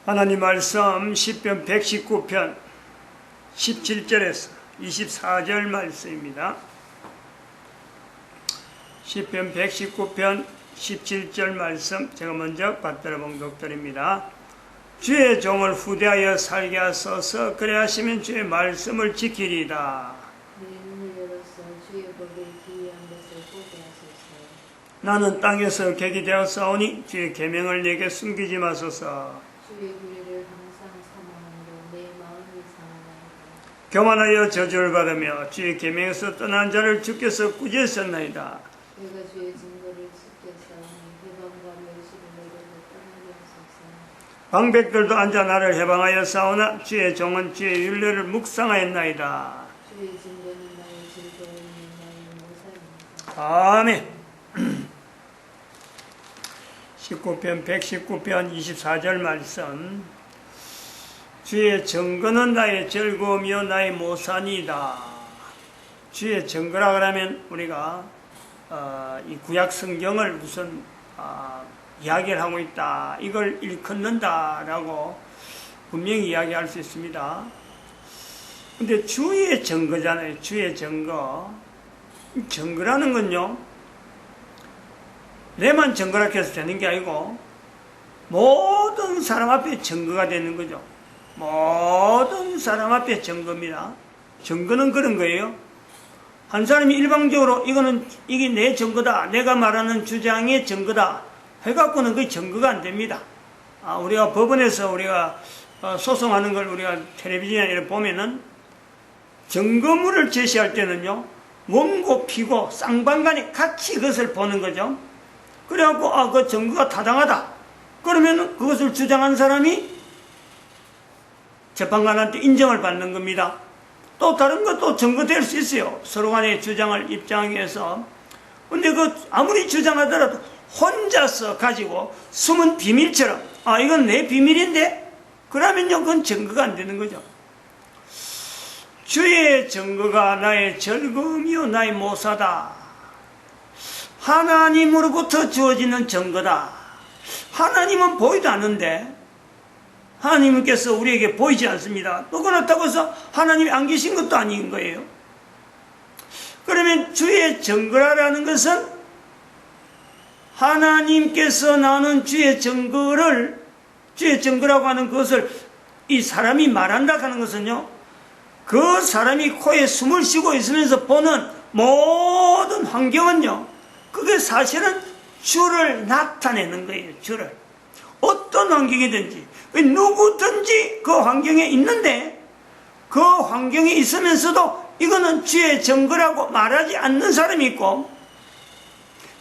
하나님 말씀 시편 119편 17절에서 24절 말씀입니다. 시편 119편 17절 말씀 제가 먼저 받들어 봉독드립니다. 주의 종을 후대하여 살게 하소서. 그래 하시면 주의 말씀을 지키리이다. 내 눈을 열어서 주의 법을 기이한 것을 보게 하소서. 나는 땅에서 객이 되었사오니 주의 계명을 내게 숨기지 마소서. 주의 규례를 항상 사모함으로 내 마음이 상하나이다. 교만하여 저주를 받으며 주의 계명에서 떠난 자를 주께서 꾸짖으셨나이다. 내가 주의 증거를 지켰사오니 해방과 멸시를 내게로 떠나게 하소서. 방백들도 앉아 나를 해방하여 싸우나 주의 종은 주의 율례를 묵상하였나이다. 주의 증거는 나의 즐거움이 나의 모살입니다. 아멘. 19편 119편 24절 말씀. 주의 증거는 나의 즐거움이요 나의 모산이다. 주의 증거라 그러면 우리가 이 구약 성경을 우선 이야기를 하고 있다, 이걸 일컫는다 라고 분명히 이야기할 수 있습니다. 근데 주의 증거잖아요. 주의 증거. 증거라는 건요, 내만 증거라 해서 되는 게 아니고 모든 사람 앞에 증거가 되는 거죠. 모든 사람 앞에 증거입니다. 증거는 그런 거예요. 한 사람이 일방적으로 이게 내 증거다, 내가 말하는 주장의 증거다 해갖고는 그게 증거가 안 됩니다. 우리가 법원에서 우리가 소송하는 걸 우리가 텔레비전에 이렇게 보면은 증거물을 제시할 때는요, 원고 피고 쌍방간에 같이 그것을 보는 거죠. 그래갖고 그 증거가 타당하다 그러면 그것을 주장한 사람이 재판관한테 인정을 받는 겁니다. 또 다른 것도 증거될 수 있어요. 서로 간의 주장을 입장해서. 근데 아무리 주장하더라도 혼자서 가지고 숨은 비밀처럼 이건 내 비밀인데 그러면요, 그건 증거가 안 되는 거죠. 주의 증거가 나의 즐거움이요 나의 모사다. 하나님으로부터 주어지는 증거다. 하나님은 보이도 않는데 하나님께서 우리에게 보이지 않습니다. 또 그렇다고 해서 하나님이 안 계신 것도 아닌 거예요. 그러면 주의 증거라는 것은 하나님께서 나오는 주의 증거라고 하는 것을 이 사람이 말한다 하는 것은요, 그 사람이 코에 숨을 쉬고 있으면서 보는 모든 환경은요, 그게 사실은 주를 나타내는 거예요. 주를. 어떤 환경이든지 누구든지 그 환경에 있는데 그 환경에 있으면서도 이거는 주의 증거라고 말하지 않는 사람이 있고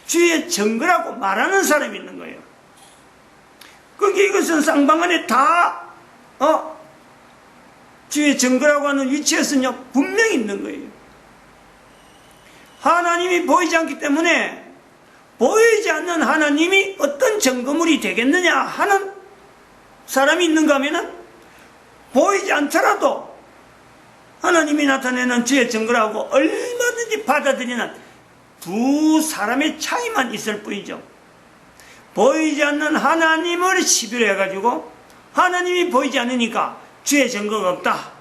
주의 증거라고 말하는 사람이 있는 거예요. 그러니까 이것은 쌍방간에 다 주의 증거라고 하는 위치에서는요, 분명히 있는 거예요. 하나님이 보이지 않기 때문에 보이지 않는 하나님이 어떤 증거물이 되겠느냐 하는 사람이 있는가 하면은 보이지 않더라도 하나님이 나타내는 주의 증거라고 얼마든지 받아들이는 두 사람의 차이만 있을 뿐이죠. 보이지 않는 하나님을 시비를 해가지고 하나님이 보이지 않으니까 주의 증거가 없다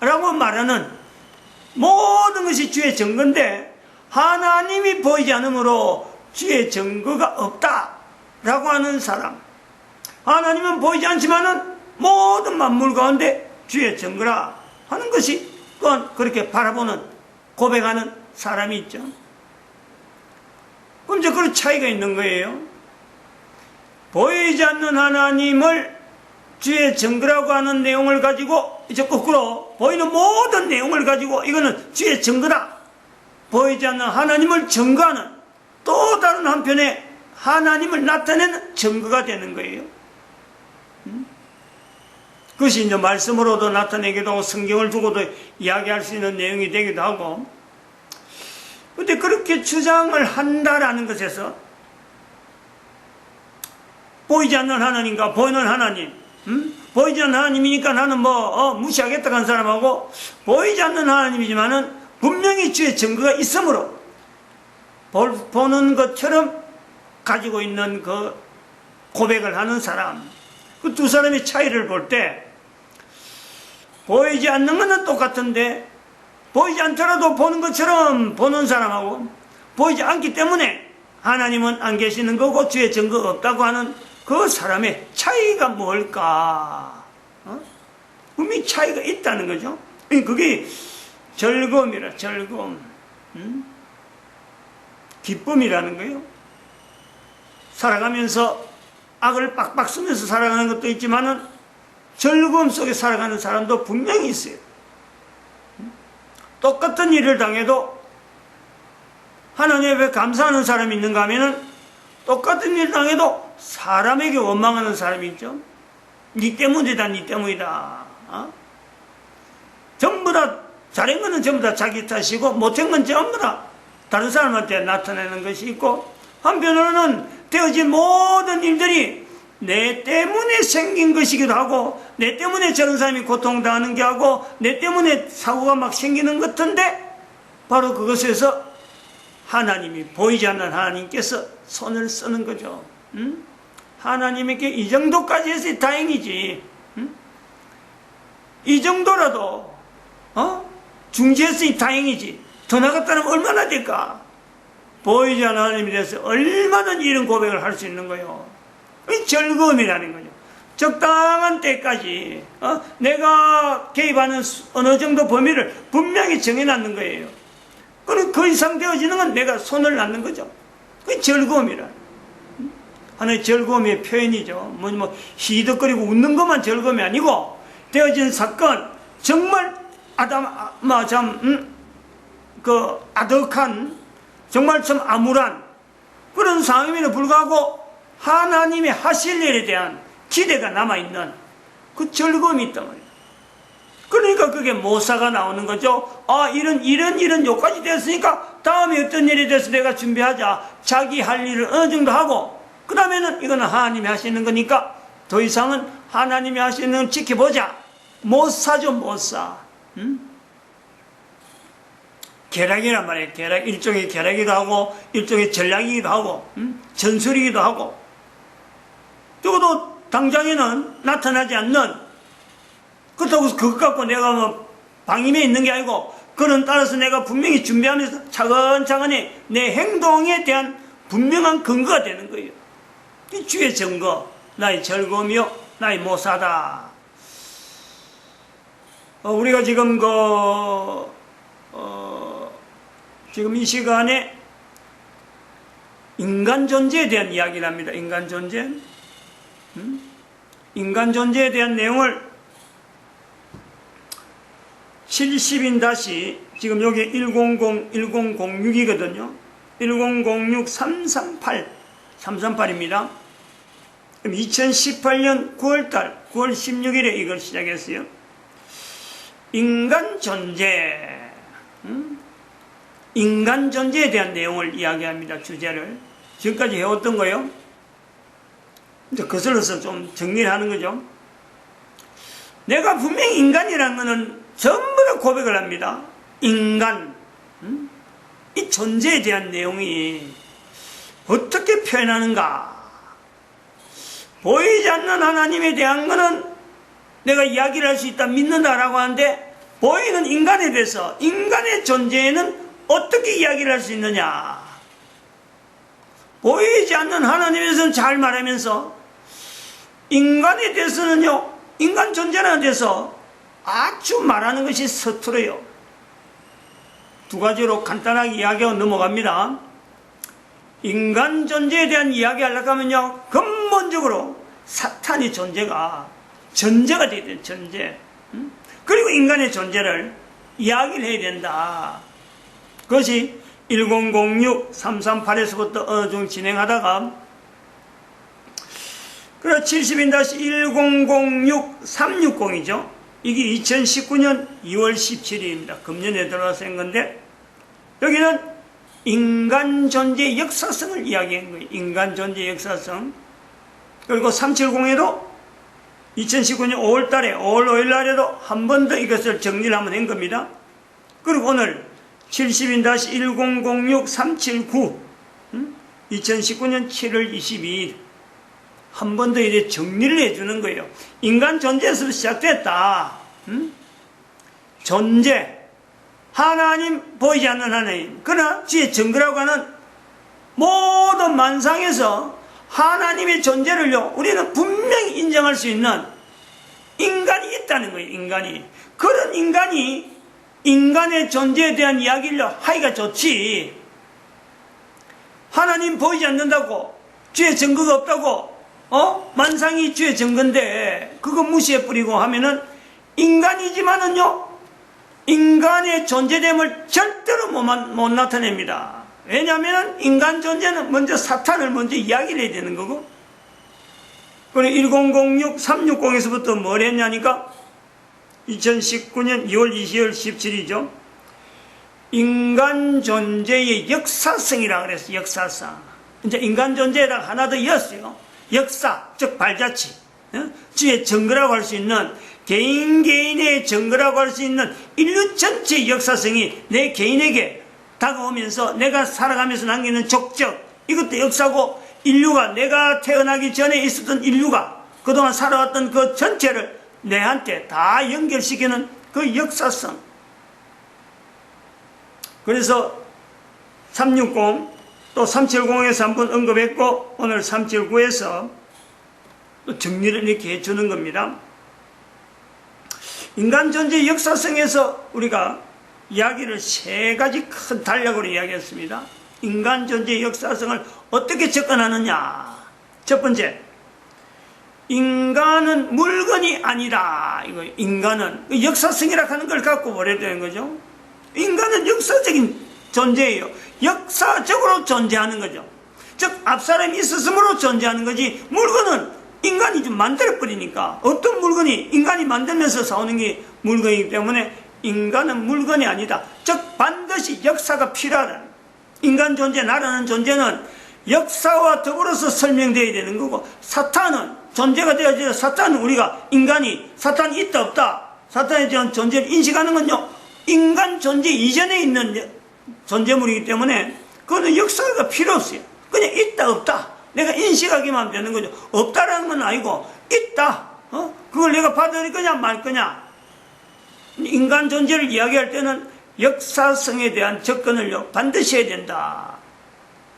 라고 말하는 모든 것이 주의 증거인데 하나님이 보이지 않으므로 주의 증거가 없다 라고 하는 사람, 하나님은 보이지 않지만은 모든 만물 가운데 주의 증거라 하는 것이 또한 그렇게 바라보는 고백하는 사람이 있죠. 그럼 이제 그런 차이가 있는 거예요. 보이지 않는 하나님을 주의 증거라고 하는 내용을 가지고 이제 거꾸로 보이는 모든 내용을 가지고 이거는 주의 증거다, 보이지 않는 하나님을 증거하는 또 다른 한편에 하나님을 나타내는 증거가 되는 거예요. 그것이 이제 말씀으로도 나타내기도 하고 성경을 두고도 이야기할 수 있는 내용이 되기도 하고. 근데 그렇게 주장을 한다라는 것에서 보이지 않는 하나님과 보이는 하나님, 보이지 않는 하나님이니까 나는 무시하겠다 한 사람하고 보이지 않는 하나님이지만은 분명히 주의 증거가 있으므로 보는 것처럼 가지고 있는 그 고백을 하는 사람, 그 두 사람의 차이를 볼 때 보이지 않는 것은 똑같은데 보이지 않더라도 보는 것처럼 보는 사람하고 보이지 않기 때문에 하나님은 안 계시는 거고 주의 증거가 없다고 하는 그 사람의 차이가 뭘까? 분명히 차이가 있다는 거죠. 그게 즐거움이라, 즐거움. 기쁨이라는 거예요. 살아가면서 악을 빡빡 쓰면서 살아가는 것도 있지만은 즐거움 속에 살아가는 사람도 분명히 있어요. 똑같은 일을 당해도 하나님 앞에 감사하는 사람이 있는가 하면은 똑같은 일을 당해도 사람에게 원망하는 사람이 있죠. 니 때문이다, 니 때문이다. 전부 다 잘한 거는 전부 다 자기 탓이고 못한 건 전부 다 다른 사람한테 나타내는 것이 있고, 한편으로는 되어진 모든 일들이 내 때문에 생긴 것이기도 하고, 내 때문에 저런 사람이 고통당하는 게 하고, 내 때문에 사고가 막 생기는 것 같은데, 바로 그것에서 하나님이, 보이지 않는 하나님께서 손을 쓰는 거죠. 하나님에게 이 정도까지 해서 다행이지. 이 정도라도 중지했으니 다행이지. 더 나갔다면 얼마나 될까? 보이지 않는 하나님에 대해서 얼마든지 이런 고백을 할 수 있는 거예요. 이 즐거움이라는 거죠. 적당한 때까지 내가 개입하는 어느 정도 범위를 분명히 정해놨는 거예요. 그럼 그 이상 되어지는 건 내가 손을 놨는 거죠. 그게 즐거움이라. 하나의 즐거움의 표현이죠. 희덕거리고 웃는 것만 즐거움이 아니고, 되어진 사건, 정말 아득한, 정말 참 암울한 그런 상황임에도 불구하고 하나님의 하실 일에 대한 기대가 남아있는 그 즐거움이 있단 말이에요. 그러니까 그게 모사가 나오는 거죠. 이런 요까지 됐으니까 다음에 어떤 일이 돼서 내가 준비하자. 자기 할 일을 어느 정도 하고, 그 다음에는 이거는 하나님이 하시는 거니까 더 이상은 하나님이 하시는 건 지켜보자. 모사죠, 모사. 계략이란 말이에요. 계략, 일종의 계략이기도 하고, 일종의 전략이기도 하고, 전술이기도 하고. 적어도 당장에는 나타나지 않는, 그렇다고 해서 그것 갖고 내가 방임에 있는 게 아니고, 그는 따라서 내가 분명히 준비하면서 차근차근히 내 행동에 대한 분명한 근거가 되는 거예요. 이 주의 증거, 나의 즐거움이요, 나의 모사다. 우리가 지금 지금 이 시간에 인간 존재에 대한 이야기를 합니다. 인간 존재. 인간 존재에 대한 내용을 70인 다시, 지금 여기 1006이거든요. 1006 338입니다. 2018년 9월 16일에 이걸 시작했어요. 인간 존재. 인간 존재에 대한 내용을 이야기합니다. 주제를. 지금까지 해왔던 거예요. 이제 거슬러서 좀 정리를 하는 거죠. 내가 분명히 인간이라는 것은 전부 다 고백을 합니다. 인간. 이 존재에 대한 내용이 어떻게 표현하는가. 보이지 않는 하나님에 대한 것은 내가 이야기를 할 수 있다, 믿는다라고 하는데, 보이는 인간에 대해서, 인간의 존재에는 어떻게 이야기를 할 수 있느냐. 보이지 않는 하나님에 대해서는 잘 말하면서, 인간에 대해서는요, 인간 존재에 대해서 아주 말하는 것이 서툴어요. 두 가지로 간단하게 이야기하고 넘어갑니다. 인간 존재에 대한 이야기 하려고 하면요, 근본적으로 사탄의 존재가 전제가 되어야 돼요. 전제. 그리고 인간의 존재를 이야기를 해야 된다. 그것이 1006 338에서부터 어느 정도 진행하다가, 그리고 70-1006 360이죠. 이게 2019년 2월 17일입니다. 금년에 들어와서 한 건데, 여기는 인간 존재의 역사성을 이야기한 거예요. 인간 존재의 역사성. 그리고 370에도 2019년 5월 5일 날에도 한 번 더 이것을 정리를 한번 한 겁니다. 그리고 오늘 70-1006 379 2019년 7월 22일 한 번 더 이제 정리를 해주는 거예요. 인간 존재에서 시작됐다. 존재, 하나님, 보이지 않는 하나님. 그러나 주의 증거라고 하는 모든 만상에서 하나님의 존재를요, 우리는 분명히 인정할 수 있는 인간이 있다는 거예요. 인간이. 그런 인간이 인간의 존재에 대한 이야기를 하기가 좋지. 하나님 보이지 않는다고, 주의 증거가 없다고, 만상이 주의 증거인데 그거 무시해버리고 하면은 인간이지만은요, 인간의 존재됨을 절대로 못 나타냅니다. 왜냐하면 인간 존재는 먼저 사탄을 먼저 이야기를 해야 되는 거고, 그리고 1006, 360에서부터 뭘 했냐니까 2019년 2월 20일 17일이죠. 인간 존재의 역사성이라고 그랬어요. 역사성. 이제 인간 존재에다가 하나 더 이었어요. 역사, 즉 발자취. 주의 증거라고 할 수 있는, 개인의 증거라고 할 수 있는 인류 전체의 역사성이 내 개인에게 다가오면서 내가 살아가면서 남기는 족적, 이것도 역사고, 인류가, 내가 태어나기 전에 있었던 인류가 그동안 살아왔던 그 전체를 내한테 다 연결시키는 그 역사성. 그래서 360, 또 370에서 한번 언급했고, 오늘 379에서 또 정리를 이렇게 해주는 겁니다. 인간 존재의 역사성에서 우리가 이야기를 세 가지 큰 단락으로 이야기했습니다. 인간 존재의 역사성을 어떻게 접근하느냐. 첫 번째, 인간은 물건이 아니다. 이거 인간은 역사성이라 하는 걸 갖고 보려야 되는 거죠. 인간은 역사적인 존재예요. 역사적으로 존재하는 거죠. 즉 앞사람이 있었으므로 존재하는 거지, 물건은 인간이 좀 만들어버리니까, 어떤 물건이 인간이 만들면서 사오는 게 물건이기 때문에 인간은 물건이 아니다. 즉 반드시 역사가 필요하다. 인간 존재, 나라는 존재는 역사와 더불어서 설명되어야 되는 거고, 사탄은 존재가 되어야, 사탄은 우리가 인간이, 사탄이 있다 없다, 사탄에 대한 존재를 인식하는 건요, 인간 존재 이전에 있는 존재물이기 때문에 그거는 역사가 필요 없어요. 그냥 있다 없다 내가 인식하기만 하면 되는 거죠. 없다라는 건 아니고 있다, 그걸 내가 받아들일 거냐 말 거냐. 인간 존재를 이야기할 때는 역사성에 대한 접근을요 반드시 해야 된다.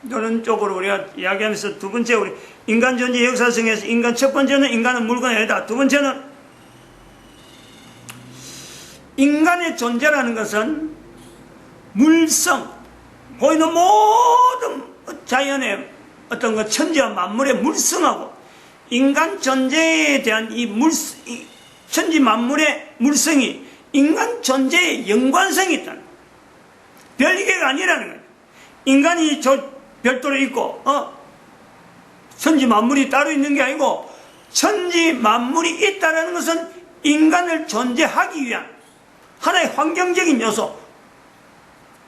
이런 쪽으로 우리가 이야기하면서, 두 번째, 우리 인간 존재 역사성에서 인간, 첫 번째는 인간은 물건이 아니다. 두 번째는 인간의 존재라는 것은 물성, 보이는 모든 자연의 어떤 그 천지와 만물의 물성하고 인간 존재에 대한 이 천지 만물의 물성이 인간 존재의 연관성이 있다는 거예요. 별개가 아니라는 거예요. 인간이 별도로 있고, 천지 만물이 따로 있는 게 아니고, 천지 만물이 있다는 것은 인간을 존재하기 위한 하나의 환경적인 요소,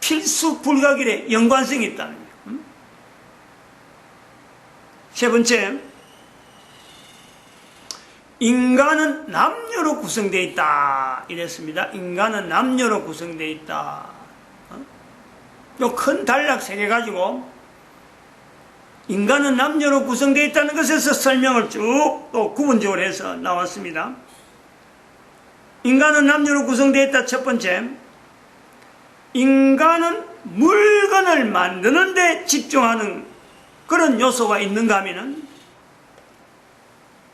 필수 불가결의 연관성이 있다는 거예요. 세 번째, 인간은 남녀로 구성되어 있다. 이랬습니다. 인간은 남녀로 구성되어 있다. 요 큰 단락 세 개 가지고 인간은 남녀로 구성되어 있다는 것에서 설명을 쭉 또 구분적으로 해서 나왔습니다. 인간은 남녀로 구성되어 있다. 첫 번째, 인간은 물건을 만드는 데 집중하는 그런 요소가 있는가 하면은,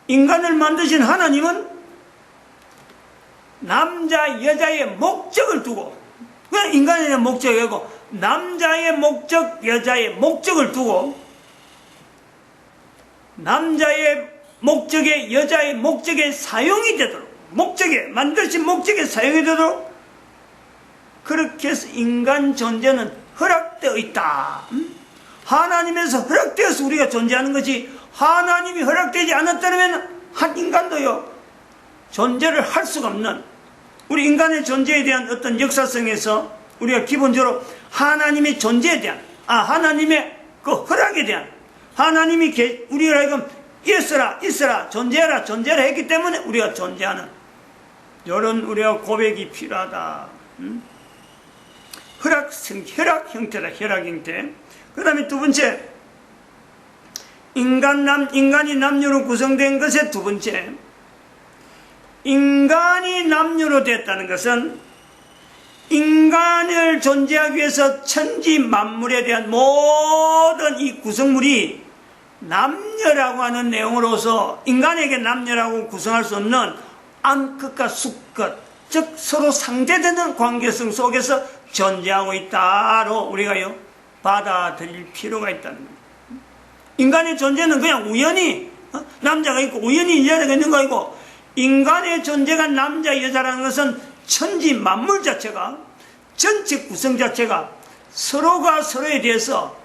인간을 만드신 하나님은 남자 여자의 목적을 두고, 그냥 인간에 대한 목적이 아니고 남자의 목적, 여자의 목적을 두고, 남자의 목적에, 여자의 목적에 사용이 되도록, 목적에, 만드신 목적에 사용이 되도록 그렇게 해서 인간 존재는 허락되어 있다. 하나님에서 허락되어서 우리가 존재하는 것이, 하나님이 허락되지 않았다면 한 인간도요 존재를 할 수가 없는, 우리 인간의 존재에 대한 어떤 역사성에서 우리가 기본적으로 하나님의 존재에 대한, 하나님의 그 허락에 대한, 하나님이 우리가 하여금 있어라 존재해라 했기 때문에 우리가 존재하는 이런 우리가 고백이 필요하다. 혈액 형태다. 혈액 형태. 그 다음에 두 번째, 인간이 남녀로 구성된 것의 두 번째, 인간이 남녀로 됐다는 것은 인간을 존재하기 위해서 천지 만물에 대한 모든 이 구성물이 남녀라고 하는 내용으로서 인간에게 남녀라고 구성할 수 없는 암컷과 수컷, 즉 서로 상대되는 관계성 속에서 존재하고 있다로 우리가요 받아들일 필요가 있다는 겁니다. 인간의 존재는 그냥 우연히 남자가 있고 우연히 여자가 있는 거 아니고, 인간의 존재가 남자 여자라는 것은 천지 만물 자체가, 전체 구성 자체가 서로가 서로에 대해서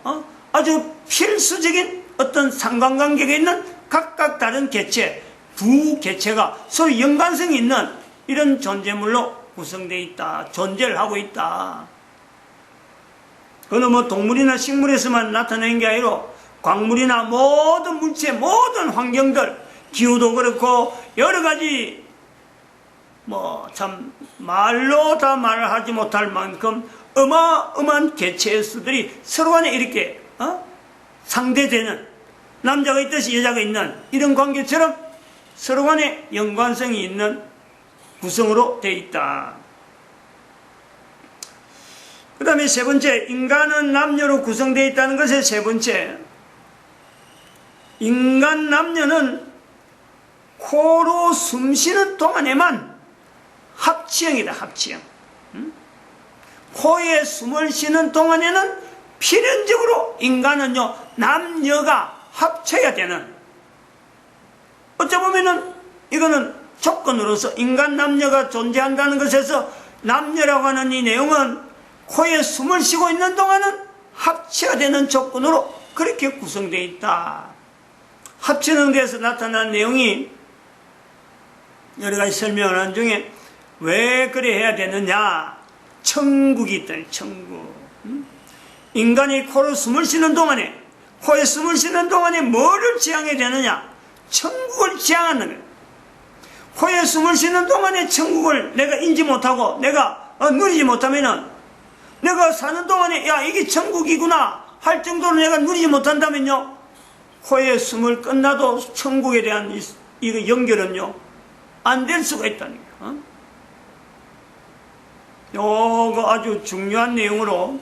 아주 필수적인 어떤 상관관계가 있는 각각 다른 개체, 두 개체가 서로 연관성이 있는 이런 존재물로 구성되어 있다, 존재를 하고 있다. 그건 뭐 동물이나 식물에서만 나타나는 게 아니라 광물이나 모든 물체, 모든 환경들, 기후도 그렇고 여러 가지 뭐 참 말로 다 말하지 못할 만큼 어마어마한 개체의 수들이 서로 간에 이렇게 상대되는, 남자가 있듯이 여자가 있는 이런 관계처럼 서로 간에 연관성이 있는 구성으로 되어 있다. 그 다음에 세 번째, 인간은 남녀로 구성되어 있다는 것의 세 번째, 인간 남녀는 코로 숨쉬는 동안에만 합치형이다, 합치형. 코에 숨을 쉬는 동안에는 필연적으로 인간은요, 남녀가 합쳐야 되는, 어쩌보면은 이거는 조건으로서 인간 남녀가 존재한다는 것에서 남녀라고 하는 이 내용은 코에 숨을 쉬고 있는 동안은 합쳐야 되는 조건으로 그렇게 구성되어 있다. 합치는 데서 나타난 내용이 여러 가지 설명을 하는 중에 왜 그래 해야 되느냐, 천국이 있다. 천국. 인간이 코로 숨을 쉬는 동안에, 코에 숨을 쉬는 동안에 뭐를 지향해야 되느냐, 천국을 지향하는 거예요. 코에 숨을 쉬는 동안에 천국을 내가 인지 못하고 내가 누리지 못하면은, 내가 사는 동안에 야 이게 천국이구나 할 정도로 내가 누리지 못한다면요, 코에 숨을 끝나도 천국에 대한 이 연결은요 안 될 수가 있다는 거예요. 이거 아주 중요한 내용으로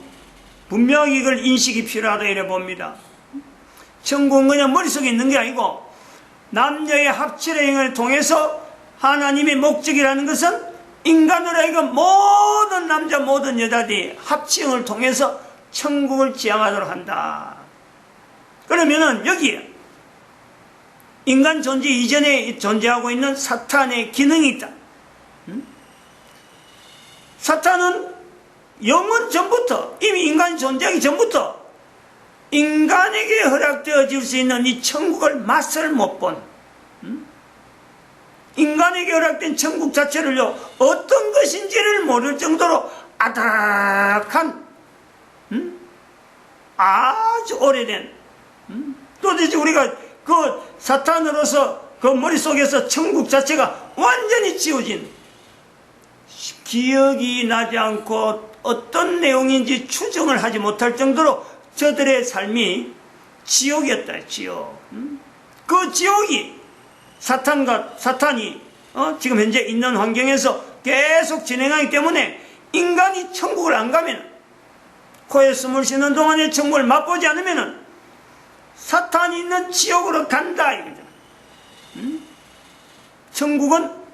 분명히 이걸 인식이 필요하다 이래 봅니다. 천국은 그냥 머릿속에 있는 게 아니고 남녀의 합치의 행을 통해서 하나님의 목적이라는 것은 인간으로 하여금 모든 남자 모든 여자들이 합치형을 통해서 천국을 지향하도록 한다. 그러면은 여기에 인간 존재 이전에 존재하고 있는 사탄의 기능이 있다. 사탄은 영원 전부터, 이미 인간이 존재하기 전부터 인간에게 허락되어질 수 있는 이 천국을 맛을 못 본, 인간에게 허락된 천국 자체를요 어떤 것인지를 모를 정도로 아닥한 아주 오래된, 도대체 우리가 그 사탄으로서 그 머릿속에서 천국 자체가 완전히 지워진, 기억이 나지 않고 어떤 내용인지 추정을 하지 못할 정도로 저들의 삶이 지옥이었다. 지옥. 그 지옥이 사탄이 지금 현재 있는 환경에서 계속 진행하기 때문에 인간이 천국을 안 가면, 코에 숨을 쉬는 동안에 천국을 맛보지 않으면 사탄이 있는 지옥으로 간다 이거죠. 천국은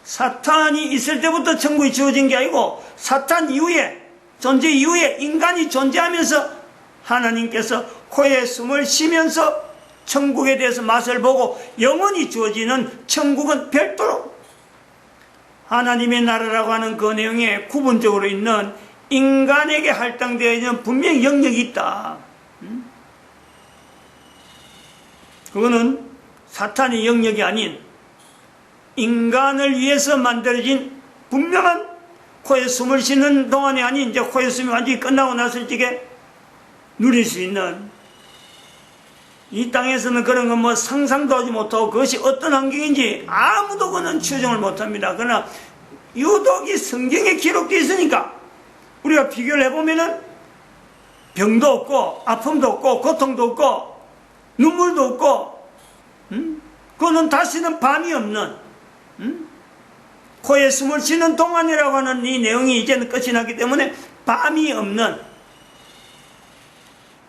사탄이 있을 때부터 천국이 지어진 게 아니고 사탄 이후에, 존재 이후에 인간이 존재하면서 하나님께서 코에 숨을 쉬면서 천국에 대해서 맛을 보고 영원히 주어지는 천국은 별도로 하나님의 나라라고 하는 그 내용에 구분적으로 있는 인간에게 할당되어 있는 분명히 영역이 있다. 그거는 사탄의 영역이 아닌 인간을 위해서 만들어진 분명한, 코에 숨을 쉬는 동안이 아닌 이제 코에 숨이 완전히 끝나고 났을 적에 누릴 수 있는, 이 땅에서는 그런 건 뭐 상상도 하지 못하고 그것이 어떤 환경인지 아무도 그는 추정을 못합니다. 그러나 유독 이 성경에 기록되어 있으니까 우리가 비교를 해보면은 병도 없고 아픔도 없고 고통도 없고 눈물도 없고, 그거는 다시는 밤이 없는, 코에 숨을 쉬는 동안이라고 하는 이 내용이 이제는 끝이 났기 때문에 밤이 없는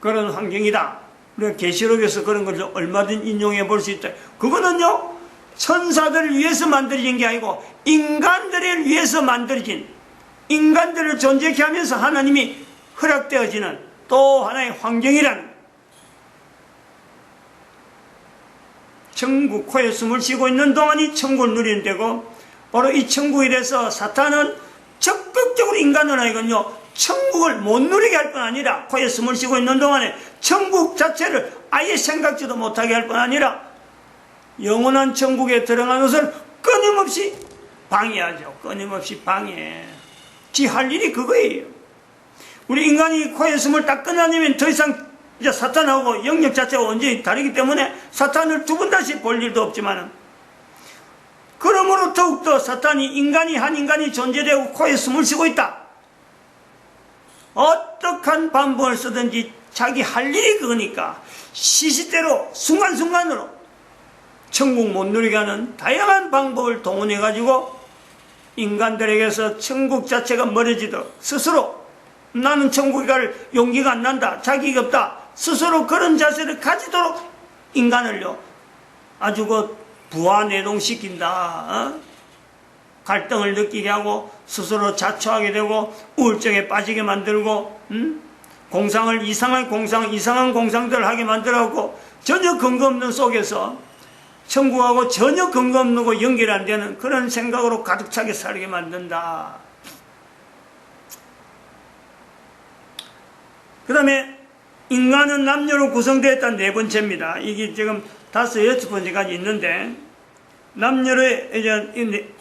그런 환경이다. 우리가 계시록에서 그런 걸 얼마든지 인용해 볼 수 있다. 그거는요, 천사들을 위해서 만들어진 게 아니고 인간들을 위해서 만들어진, 인간들을 존재케 하면서 하나님이 허락되어지는 또 하나의 환경이란, 천국, 코에 숨을 쉬고 있는 동안이 천국을 누리는 데고, 바로 이 천국에 대해서 사탄은 적극적으로 인간을 하여금요, 천국을 못 누리게 할 뿐 아니라, 코에 숨을 쉬고 있는 동안에 천국 자체를 아예 생각지도 못하게 할 뿐 아니라 영원한 천국에 들어가는 것을 끊임없이 방해하죠. 끊임없이 방해. 지 할 일이 그거예요. 우리 인간이 코에 숨을 딱 끊어내면 더 이상 이제 사탄하고 영역 자체가 완전히 다르기 때문에 사탄을 두 번 다시 볼 일도 없지만은, 그러므로 더욱더 사탄이 한 인간이 존재되고 코에 숨을 쉬고 있다. 어떠한 방법을 쓰든지 자기 할 일이 그거니까 시시때로 순간순간으로 천국 못 누리게 하는 다양한 방법을 동원해가지고 인간들에게서 천국 자체가 멀어지도록, 스스로 나는 천국에 갈 용기가 안 난다, 자기가 없다, 스스로 그런 자세를 가지도록 인간을요 아주 부하내동시킨다. 갈등을 느끼게 하고 스스로 자초하게 되고 우울증에 빠지게 만들고, 이상한 공상들을 하게 만들어갖고 전혀 근거 없는 속에서 천국하고 전혀 근거 없는 거 연결 안 되는 그런 생각으로 가득 차게 살게 만든다. 그 다음에 인간은 남녀로 구성되었다. 네 번째입니다. 이게 지금 5, 6번째까지 있는데,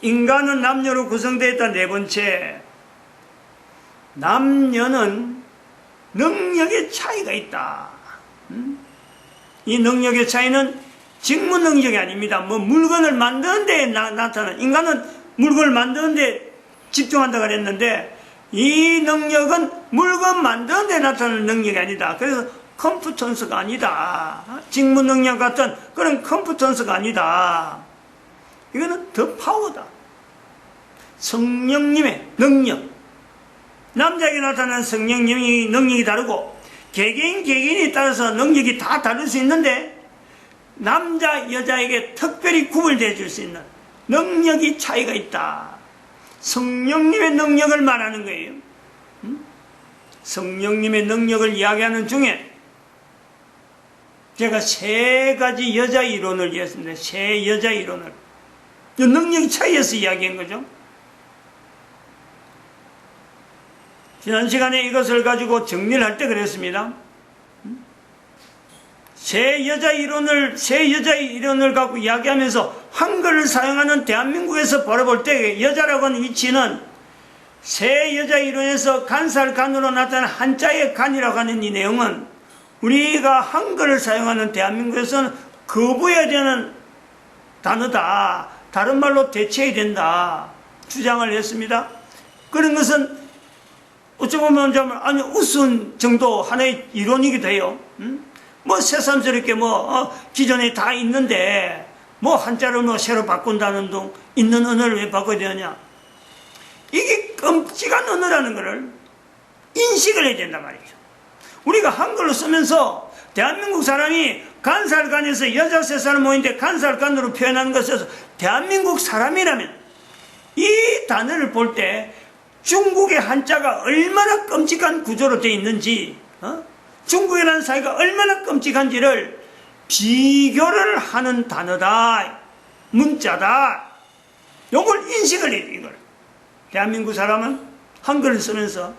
인간은 남녀로 구성되었다. 네 번째, 남녀는 능력의 차이가 있다. 이 능력의 차이는 직무 능력이 아닙니다. 물건을 만드는 데 나타나는, 인간은 물건을 만드는 데 집중한다고 그랬는데, 이 능력은 물건 만드는 데 나타나는 능력이 아니다. 그래서 컴퓨턴스가 아니다. 직무 능력 같은 그런 컴퓨턴스가 아니다. 이거는 더 파워다. 성령님의 능력, 남자에게 나타나는 성령님의 능력이 다르고 개개인에 따라서 능력이 다 다를 수 있는데, 남자 여자에게 특별히 구분되어 줄 수 있는 능력이 차이가 있다. 성령님의 능력을 말하는 거예요. 성령님의 능력을 이야기하는 중에 제가 3가지 여자 이론을 이해했습니다. 3 여자 이론을. 이 능력이 차이에서 이야기한 거죠. 지난 시간에 이것을 가지고 정리를 할 때 그랬습니다. 3 여자 이론을 갖고 이야기하면서 한글을 사용하는 대한민국에서 바라볼 때 여자라고 하는 위치는 3 여자 이론에서 간살간으로 나타나는 한자의 간이라고 하는 이 내용은 우리가 한글을 사용하는 대한민국에서는 거부해야 되는 단어다. 다른 말로 대체해야 된다. 주장을 했습니다. 그런 것은 어찌 보면 우스운 정도 하나의 이론이기도 해요. 새삼스럽게 기존에 다 있는데 한자로 새로 바꾼다는 둥 있는 언어를 왜 바꿔야 되느냐. 이게 끔찍한 언어라는 것을 인식을 해야 된단 말이죠. 우리가 한글로 쓰면서 대한민국 사람이 간살간에서 여자 3사람 모인데 간살간으로 표현하는 것에서 대한민국 사람이라면 이 단어를 볼 때 중국의 한자가 얼마나 끔찍한 구조로 되어 있는지, 중국이라는 사회가 얼마나 끔찍한지를 비교를 하는 단어다, 문자다. 요걸 인식을 해야 돼, 이걸. 대한민국 사람은 한글을 쓰면서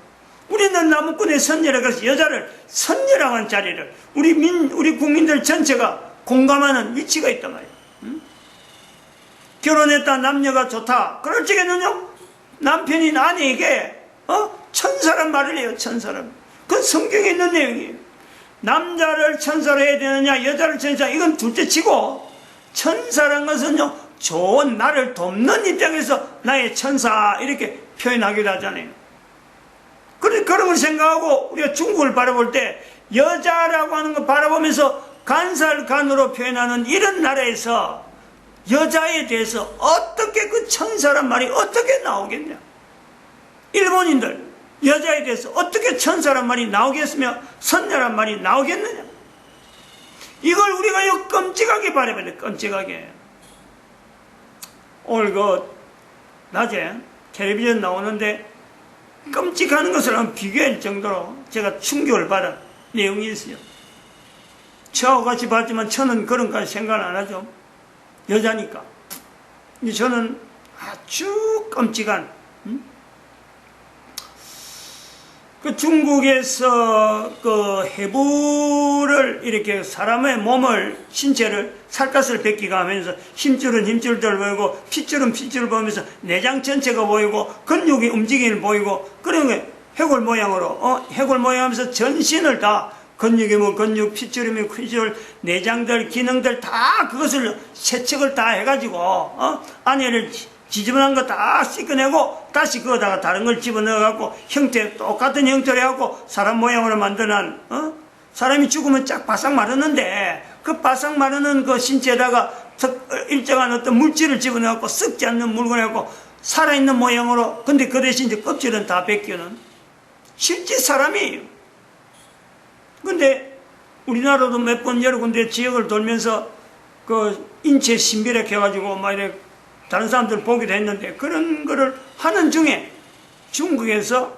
우리는 나무꾼의 선녀라고 해서 여자를 선녀라고 하는 자리를 우리 국민들 전체가 공감하는 위치가 있단 말이에요. 결혼했다, 남녀가 좋다. 그럴 적에는요, 남편이 아내에게 천사란 말을 해요. 천사란. 그건 성경에 있는 내용이에요. 남자를 천사로 해야 되느냐, 여자를 천사, 이건 둘째치고, 천사란 것은요, 좋은 나를 돕는 입장에서 나의 천사 이렇게 표현하기도 하잖아요. 그런 걸 생각하고 우리가 중국을 바라볼 때 여자라고 하는 거 바라보면서 간살간으로 표현하는 이런 나라에서 여자에 대해서 어떻게 그 천사란 말이 어떻게 나오겠냐? 일본인들 여자에 대해서 어떻게 천사란 말이 나오겠으며 선녀란 말이 나오겠느냐? 이걸 우리가 요 끔찍하게 바라봐야 끔찍하게. 오늘 낮에 텔레비전 나오는데 끔찍한 것을 한번 비교할 정도로 제가 충격을 받은 내용이 있어요. 저하고 같이 봤지만 저는 그런까지 생각 안 하죠. 여자니까. 저는 아주 끔찍한, 그 중국에서 그 해부를 이렇게 사람의 몸을, 신체를, 살갗을 벗기가 하면서 힘줄은 힘줄들 보이고 핏줄은 핏줄을 보면서 내장 전체가 보이고 근육이 움직임을 보이고 그런 게 해골 모양으로, 해골 모양하면서 전신을 다 근육이면 근육, 핏줄이면 핏줄, 내장들, 기능들 다 그것을 세척을 다 해가지고, 안에를 지저분한 거 다 씻어내고, 다시 그거다가 다른 걸 집어넣어갖고, 형태, 똑같은 형태로 해갖고, 사람 모양으로 만드는, 사람이 죽으면 쫙 바싹 마르는데, 그 바싹 마르는 그 신체에다가 일정한 어떤 물질을 집어넣어갖고, 썩지 않는 물건을 해갖고, 살아있는 모양으로, 근데 그 대신 이제 껍질은 다 벗기는, 실제 사람이에요. 근데 우리나라도 몇 번 여러 군데 지역을 돌면서 그 인체 신비력 해가지고 막 이렇게 다른 사람들 보기도 했는데 그런 거를 하는 중에 중국에서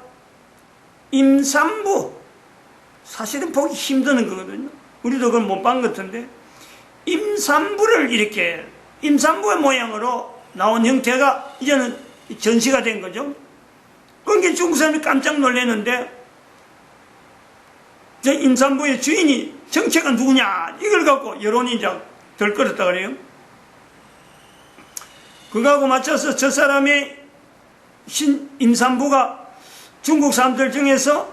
임산부, 사실은 보기 힘드는 거거든요. 우리도 그걸 못 본 것 같은데 임산부를 이렇게 임산부의 모양으로 나온 형태가 이제는 전시가 된 거죠. 그게 중국 사람이 깜짝 놀랐는데 저 임산부의 주인이 정체가 누구냐 이걸 갖고 여론이 이제 덜끓었다 그래요. 그거하고 맞춰서 저 사람의 임산부가 중국 사람들 중에서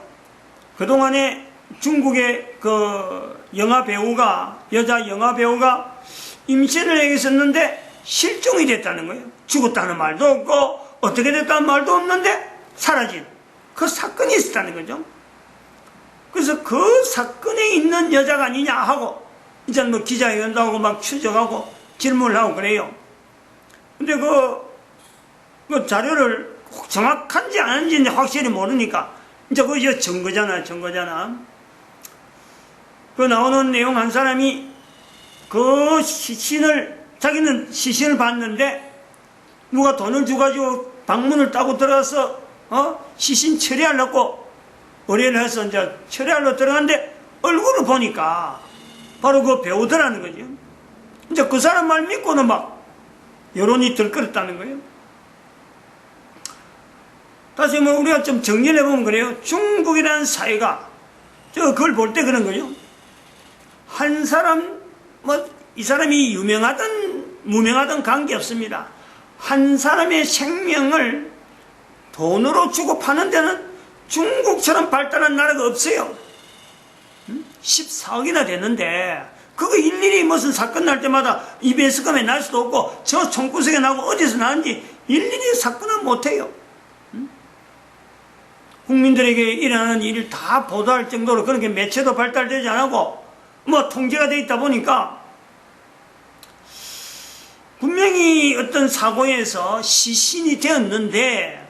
그동안에 중국의 그 영화 배우가, 여자 영화 배우가 임신을 했었는데 실종이 됐다는 거예요. 죽었다는 말도 없고 어떻게 됐다는 말도 없는데 사라진 그 사건이 있었다는 거죠. 그래서 그 사건에 있는 여자가 아니냐 하고 이제 뭐 기자회견도 하고 막 추적하고 질문을 하고 그래요. 근데 그 자료를 정확한지 아닌지 확실히 모르니까 이제 그거 증거잖아. 그 나오는 내용 한 사람이 그 자기는 시신을 봤는데 누가 돈을 줘가지고 방문을 따고 들어가서 시신 처리하려고 의뢰를 해서 이제 처리하러 들어갔는데 얼굴을 보니까 바로 그 배우더라는 거죠. 이제 그 사람 말 믿고는 막 여론이 들끓었다는 거예요. 다시 뭐 우리가 좀 정리를 해보면 그래요. 중국이라는 사회가 그걸 볼 때 그런 거죠. 한 사람 이 사람이 유명하든 무명하든 관계없습니다. 한 사람의 생명을 돈으로 주고 파는 데는 중국처럼 발달한 나라가 없어요. 14억이나 되는데 그거 일일이 무슨 사건 날 때마다 EBS검에 날 수도 없고 저 총구석에 나고 어디서 나는지 일일이 사건은 못해요. 국민들에게 일어나는 일을 다 보도할 정도로 그렇게 매체도 발달되지 않고 뭐 통제가 돼 있다 보니까 분명히 어떤 사고에서 시신이 되었는데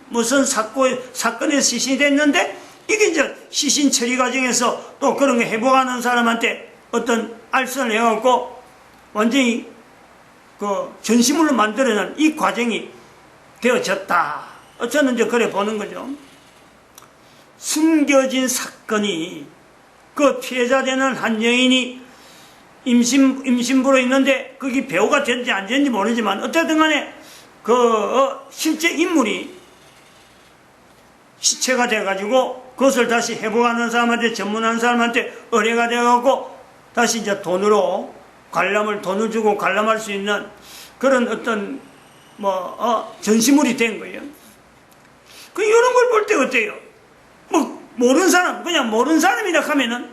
무슨 사건에서 시신이 됐는데 이게 이제 시신 처리 과정에서 또 그런 거 회복하는 사람한테 어떤 알선을 해갖고 완전히 그 전시물로 만들어낸 이 과정이 되어졌다. 저는 이제 그래 보는 거죠. 숨겨진 사건이 그 피해자 되는 한 여인이 임신부로 있는데 그게 배우가 됐는지 안 됐는지 모르지만 어쨌든 간에 실제 인물이 시체가 돼가지고 그것을 다시 회복하는 사람한테 전문하는 사람한테 의뢰가 돼가지고 다시 이제 돈을 주고 관람할 수 있는 그런 어떤 전시물이 된 거예요. 이런 걸 볼 때 어때요? 모르는 사람, 그냥 모르는 사람이라 하면은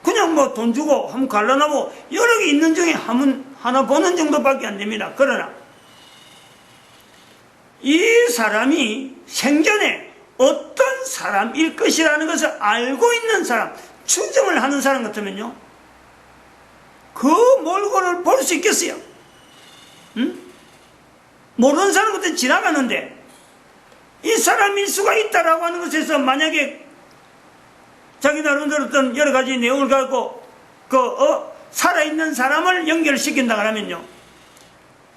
그냥 돈 주고 한번 관람하고 여러 개 있는 중에 하나 보는 정도밖에 안 됩니다. 그러나 이 사람이 생전에 어떤 사람일 것이라는 것을 알고 있는 사람, 추정을 하는 사람 같으면요, 그 몰골을 볼 수 있겠어요? 응? 모르는 사람한테 지나가는데 이 사람일 수가 있다라고 하는 것에서 만약에 자기 나름대로 어떤 여러 가지 내용을 갖고 살아있는 사람을 연결시킨다 그러면요,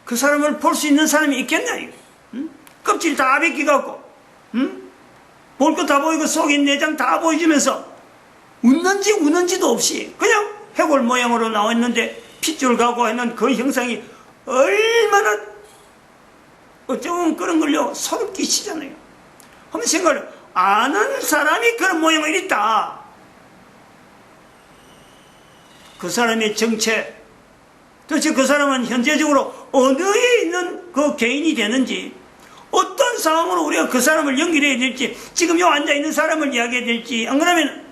그 사람을 볼 수 있는 사람이 있겠냐 이거. 응? 껍질 다 벗기갖고, 응? 볼 거 다 보이고 속에 내장 다 보여주면서 웃는지 우는지도 없이 그냥 해골 모양으로 나와 있는데 핏줄 가고 하는 그 형상이 얼마나 어쩌면 그런 걸요 소름 끼치잖아요. 한번 생각을, 아는 사람이 그런 모양을 있다. 그 사람의 정체, 도대체 그 사람은 현재적으로 어느에 있는 그 개인이 되는지, 어떤 상황으로 우리가 그 사람을 연결해야 될지, 지금 요 앉아있는 사람을 이야기해야 될지, 안 그러면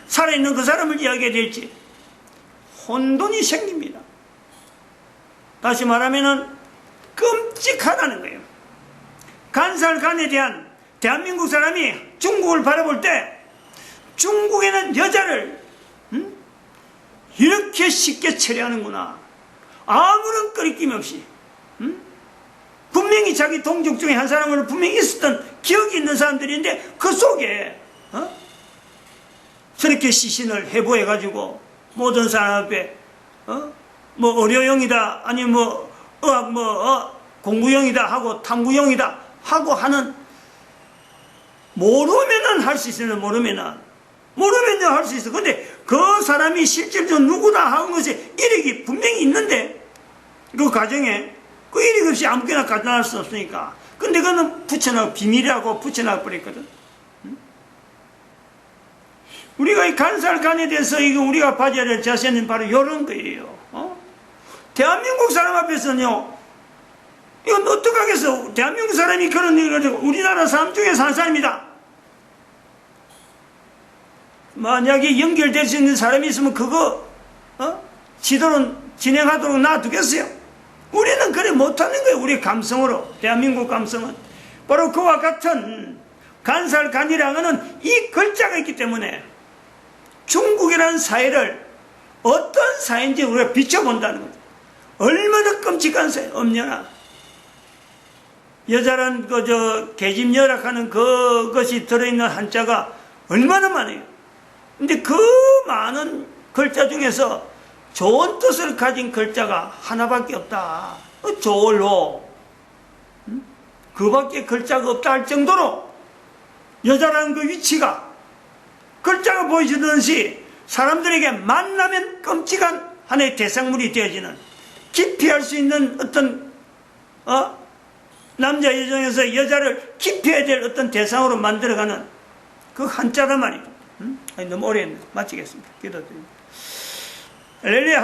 살아있는 그 사람을 이야기해야 될지 혼돈이 생깁니다. 다시 말하면 끔찍하다는 거예요. 간살간에 대한 대한민국 사람이 중국을 바라볼 때 중국에는 여자를 이렇게 쉽게 처리하는구나, 아무런 꺼리낌 없이. 분명히 자기 동족 중에 한 사람으로 분명히 있었던 기억이 있는 사람들인데 그 속에 저렇게 시신을 해부해가지고 모든 사람 앞에 뭐 의료용이다, 아니면 뭐 의학 공부용이다 하고 탐구용이다 하고 하는, 모르면은 할 수 있으면 모르면은 할 수 있어. 근데 그 사람이 실질적으로 누구다 하는 것이 이력이 분명히 있는데 그 가정에 그 이력 없이 아무거나 갖다 놔줄 수 없으니까. 근데 그거는 붙여놔, 비밀이라고 붙여놔 버렸거든. 우리가 이 간살간에 대해서 이거 우리가 봐줘야 될 자세는 바로 이런 거예요. 대한민국 사람 앞에서는요, 이건 어떡하겠어. 대한민국 사람이 그런 일을 가지고 우리나라 사람 중에서 한 사람이다. 만약에 연결될 수 있는 사람이 있으면 그거 지도로 진행하도록 놔두겠어요? 우리는 그래 못하는 거예요. 우리 감성으로. 대한민국 감성은 바로 그와 같은 간살간이라는 거는 이 글자가 있기 때문에 중국이라는 사회를 어떤 사회인지 우리가 비춰본다는 거죠. 얼마나 끔찍한 사회, 엄연아. 여자란 계집여락하는 그것이 들어있는 한자가 얼마나 많아요. 근데 그 많은 글자 중에서 좋은 뜻을 가진 글자가 하나밖에 없다. 조로. 그밖에 글자가 없다 할 정도로 여자라는 그 위치가 글자가 보여주듯이 사람들에게 만나면 끔찍한 하나의 대상물이 되어지는, 기피할 수 있는 어떤 남자 여정에서 여자를 기피해야 될 어떤 대상으로 만들어가는 그 한자란 말이죠. 너무 오래 했네. 마치겠습니다. 기도드립니다. 할렐루야.